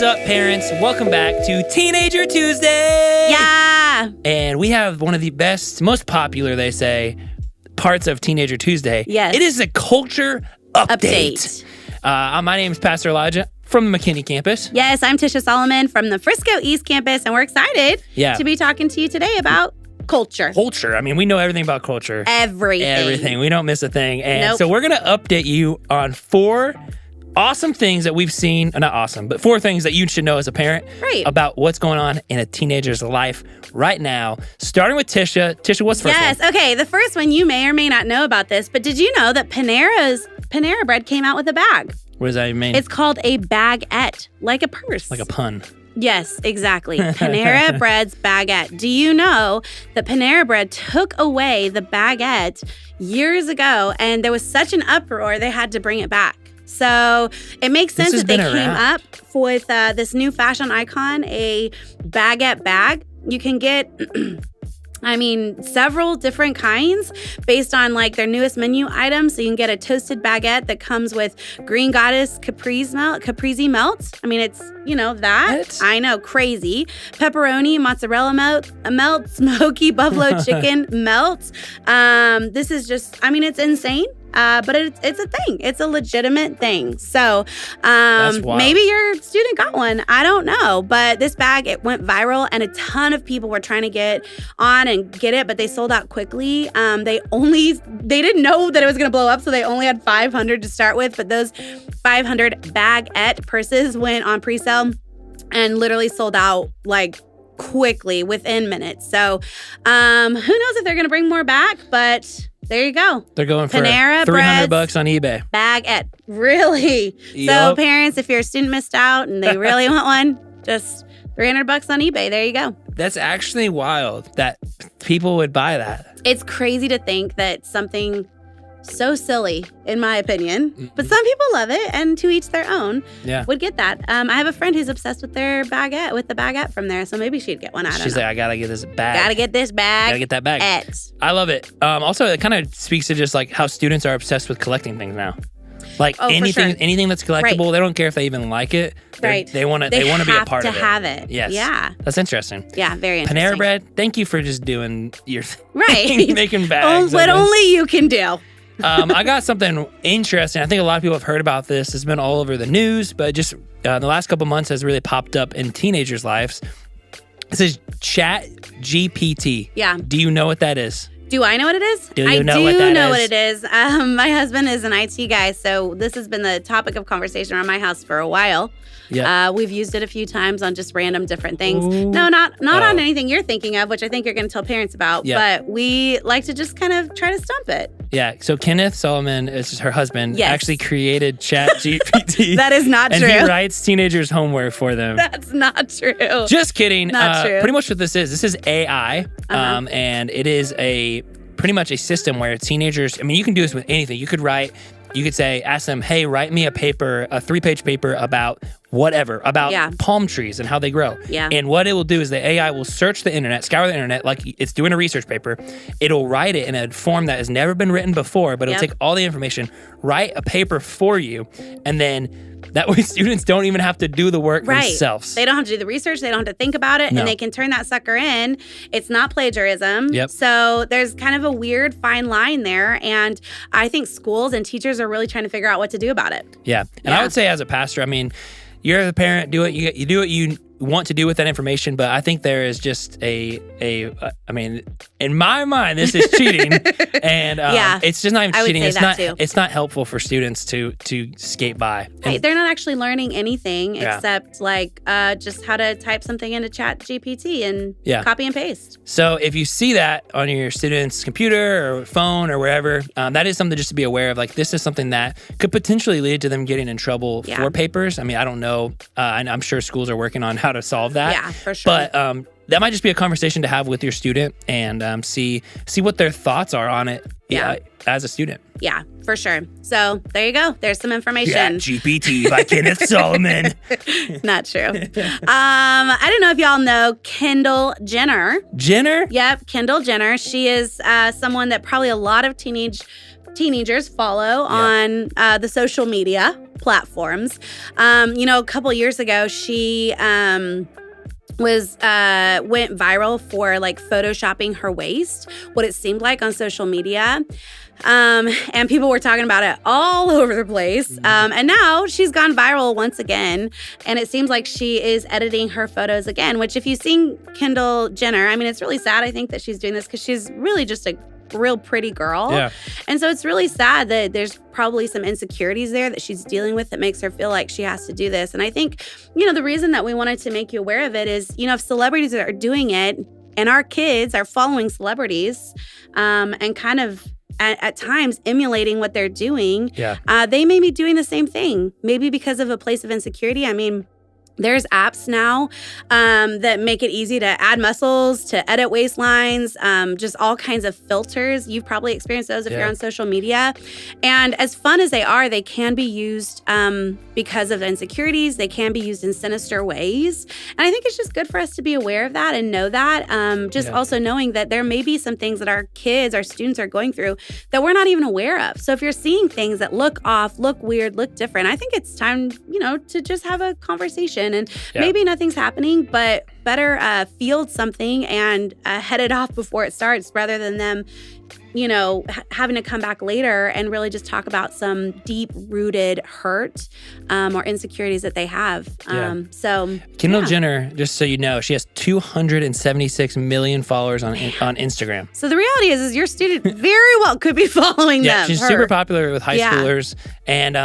up, parents? Welcome back to Teenager Tuesday. Yeah. And we have one of the best, most popular, they say, parts of Teenager Tuesday. Yes. It is a culture update. My name is Pastor Elijah from the McKinney campus. Yes, I'm Tisha Solomon from the Frisco East campus, and we're excited to be talking to you today about culture. Culture. I mean, we know everything about culture. Everything. We don't miss a thing. And Nope. so we're going to update you on 4 awesome things that we've seen. Not awesome, but 4 things that you should know as a parent about what's going on in a teenager's life right now. Starting with Tisha. Tisha, what's the first one? Yes, okay. The first one, you may or may not know about this, but did you know that Panera Bread came out with a bag? What does that even mean? It's called a baguette, like a purse. Like a pun. Yes, exactly. Panera Bread's baguette. Do you know that Panera Bread took away the baguette years ago, and there was such an uproar they had to bring it back? So it makes sense that they came up with this new fashion icon, a baguette bag. You can get several different kinds based on like their newest menu items. So you can get a toasted baguette that comes with Green Goddess caprese melt. I mean, it's, that. What? I know, crazy. Pepperoni, mozzarella melt, smoky buffalo chicken melt. This is just, it's insane. But it's a thing. It's a legitimate thing. So maybe your student got one. I don't know. But this bag, it went viral, and a ton of people were trying to get on and get it, but they sold out quickly. They didn't know that it was going to blow up, so they only had 500 to start with. But those 500 baguette purses went on pre-sale and literally sold out like quickly within minutes. So who knows if they're going to bring more back, but there you go. They're going for Panera $300 on eBay. Baguette. Really? Yep. So parents, if your student missed out and they really want one, just $300 on eBay. There you go. That's actually wild that people would buy that. It's crazy to think that something so silly, in my opinion, but some people love it, and to each their own, would get that. I have a friend who's obsessed with the baguette from there, so maybe she'd get one. She's like, I gotta get this bag. Gotta get this bag. Gotta get that bag. I love it. Also, it kind of speaks to just like how students are obsessed with collecting things now. Like anything that's collectible, they don't care if they even like it. They want to be a part of it. They have to have it. Yes. Yeah. That's interesting. Yeah, very interesting. Panera Bread, thank you for just doing your thing. Right. Making bags. What only you can do. I got something interesting. I think a lot of people have heard about this. It's been all over the news, but just the last couple months has really popped up in teenagers' lives. It says ChatGPT. Yeah. Do you know what that is? Do I know what it is? Do you know I what do that know is? what it is. My husband is an IT guy, so this has been the topic of conversation around my house for a while. Yeah. We've used it a few times on just random different things. Ooh. No, not on anything you're thinking of, which I think you're going to tell parents about. Yeah. But we like to just kind of try to stump it. Yeah. So Kenneth Solomon, is her husband, actually created ChatGPT. That is not true. And he writes teenagers' homework for them. That's not true. Just kidding. Not true. Pretty much what this is AI, and it is pretty much a system where teenagers, you can do this with anything. You could say, ask them, hey, write me a 3-page paper about whatever, about palm trees and how they grow. Yeah. And what it will do is the AI will search the internet, scour the internet like it's doing a research paper. It'll write it in a form that has never been written before, but it'll take all the information, write a paper for you, and then that way students don't even have to do the work themselves. They don't have to do the research. They don't have to think about it. No. And they can turn that sucker in. It's not plagiarism. Yep. So there's kind of a weird fine line there. And I think schools and teachers are really trying to figure out what to do about it. Yeah. And I would say as a pastor, you're the parent, do it. You do what you want to do with that information, but I think there is just in my mind, this is cheating, and it's just not even cheating. It's not helpful for students to skate by. Right, they're not actually learning anything except just how to type something into ChatGPT and copy and paste. So if you see that on your student's computer or phone or wherever, that is something just to be aware of. Like, this is something that could potentially lead to them getting in trouble for papers. I don't know. I'm sure schools are working on how to solve that. Yeah, for sure. But that might just be a conversation to have with your student and see what their thoughts are on it as a student. Yeah, for sure. So there you go. There's some information. Yeah, GPT by Kenneth Solomon. Not true. I don't know if y'all know Kendall Jenner. Jenner? Yep, Kendall Jenner. She is someone that probably a lot of teenagers follow on the social media platforms. A couple years ago, she went viral for like photoshopping her waist, what it seemed like on social media. And people were talking about it all over the place. And now she's gone viral once again. And it seems like she is editing her photos again, which if you've seen Kendall Jenner, I mean, it's really sad, I think, that she's doing this because she's really just a real pretty girl. Yeah. And so it's really sad that there's probably some insecurities there that she's dealing with that makes her feel like she has to do this. And I think, the reason that we wanted to make you aware of it is, if celebrities are doing it and our kids are following celebrities and kind of at times emulating what they're doing, they may be doing the same thing, maybe because of a place of insecurity. I mean, there's apps now that make it easy to add muscles, to edit waistlines, just all kinds of filters. You've probably experienced those if you're on social media. And as fun as they are, they can be used because of insecurities. They can be used in sinister ways. And I think it's just good for us to be aware of that and know that. Also knowing that there may be some things that our kids, our students are going through that we're not even aware of. So if you're seeing things that look off, look weird, look different, I think it's time, to just have a conversation. And maybe nothing's happening, but better field something and head it off before it starts rather than them, having to come back later and really just talk about some deep-rooted hurt or insecurities that they have. So Kendall Jenner, just so you know, she has 276 million followers on Instagram. So the reality is your student very well could be following them. Yeah, she's super popular with high schoolers. And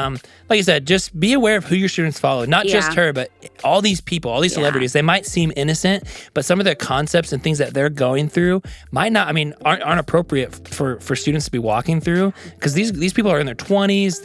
like you said, just be aware of who your students follow. Not just her, but all these people, all these celebrities. They might seem innocent, but some of their concepts and things that they're going through aren't appropriate for students to be walking through, because these people are in their 20s.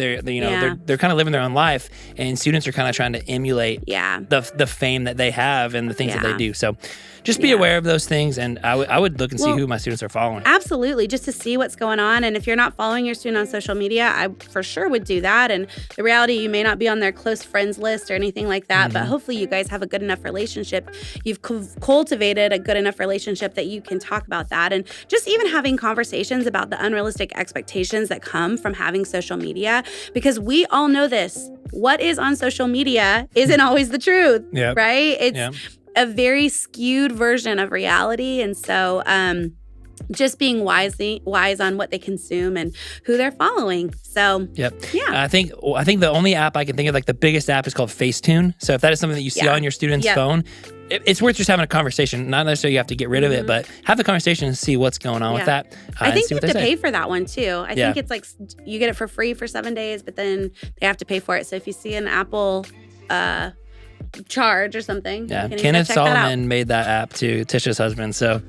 They're kind of living their own life, and students are kind of trying to emulate the fame that they have and the things that they do. So just be aware of those things, and I would look and see who my students are following. Absolutely, just to see what's going on. And if you're not following your student on social media, I for sure would do that. And the reality, you may not be on their close friends list or anything like that, but hopefully you guys have a good enough relationship. You've cultivated a good enough relationship that you can talk about that. And just even having conversations about the unrealistic expectations that come from having social media, because we all know this. What is on social media isn't always the truth, right? It's a very skewed version of reality. And so just being wise on what they consume and who they're following. So I think the only app I can think of, like the biggest app, is called Facetune. So if that is something that you see on your student's phone, it's worth just having a conversation. Not necessarily you have to get rid of it, but have the conversation and see what's going on with that. I think you have to pay for that one too. I think it's like you get it for free for 7 days, but then they have to pay for it. So if you see an Apple charge or something, Kenneth Solomon made that app too, Tisha's husband. So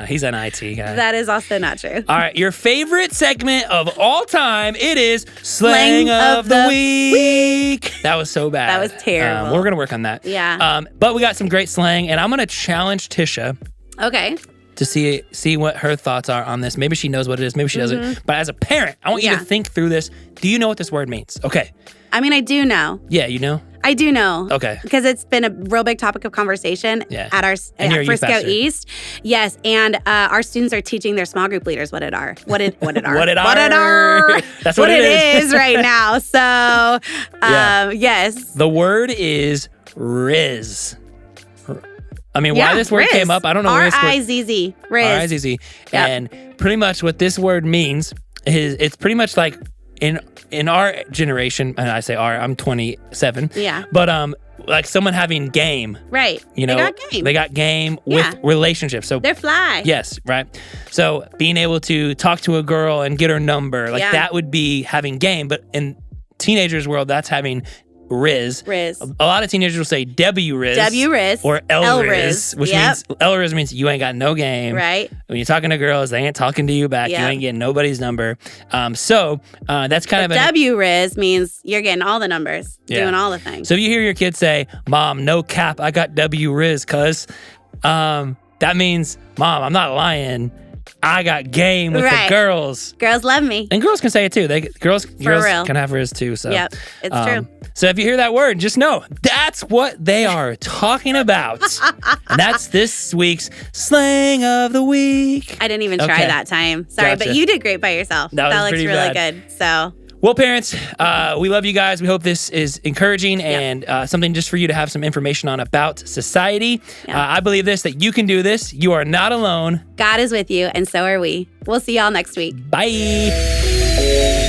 he's an IT guy. That is also not true. All right, your favorite segment of all time, it is Slang of the Week. That was so bad. That was terrible. We're going to work on that. Yeah. But we got some great slang, and I'm going to challenge Tisha. Okay. To see what her thoughts are on this. Maybe she knows what it is, maybe she doesn't. But as a parent, I want you to think through this. Do you know what this word means? Okay. I mean, I do know. Yeah, you know? I do know. Okay. Because it's been a real big topic of conversation at our Frisco East. Yes, and our students are teaching their small group leaders what it are. What it are. That's what it is right now. So, yes. The word is Riz. I mean, why this word Riz. Came up, I don't know. R-I-Z-Z. Riz. R-I-Z-Z. And pretty much what this word means is it's pretty much like in our generation, and I say I'm 27. Yeah. But like someone having game. Right. You know, they got game with relationships. So they're fly. Yes, right. So being able to talk to a girl and get her number, like that would be having game. But in teenagers' world, that's having Riz. Riz. A lot of teenagers will say W-Riz. W-Riz. Or L-Riz, which means L-Riz means you ain't got no game. Right. When you're talking to girls, they ain't talking to you back. You ain't getting nobody's number. So that's kind of W-Riz means you're getting all the numbers, doing all the things. So if you hear your kid say, "Mom, no cap, I got W-Riz, cuz," that means, Mom, I'm not lying. I got game with the girls. Girls love me. And girls can say it too. Girls real. can have hers too. So yep, it's true. So if you hear that word, just know that's what they are talking about. And that's this week's slang of the week. I didn't even try that time. Sorry, Gotcha. but you did great by yourself. That looks pretty really bad. good. So. Well, parents, we love you guys. We hope this is encouraging and something just for you to have some information on about society. I believe this, that you can do this. You are not alone. God is with you, and so are we. We'll see y'all next week. Bye.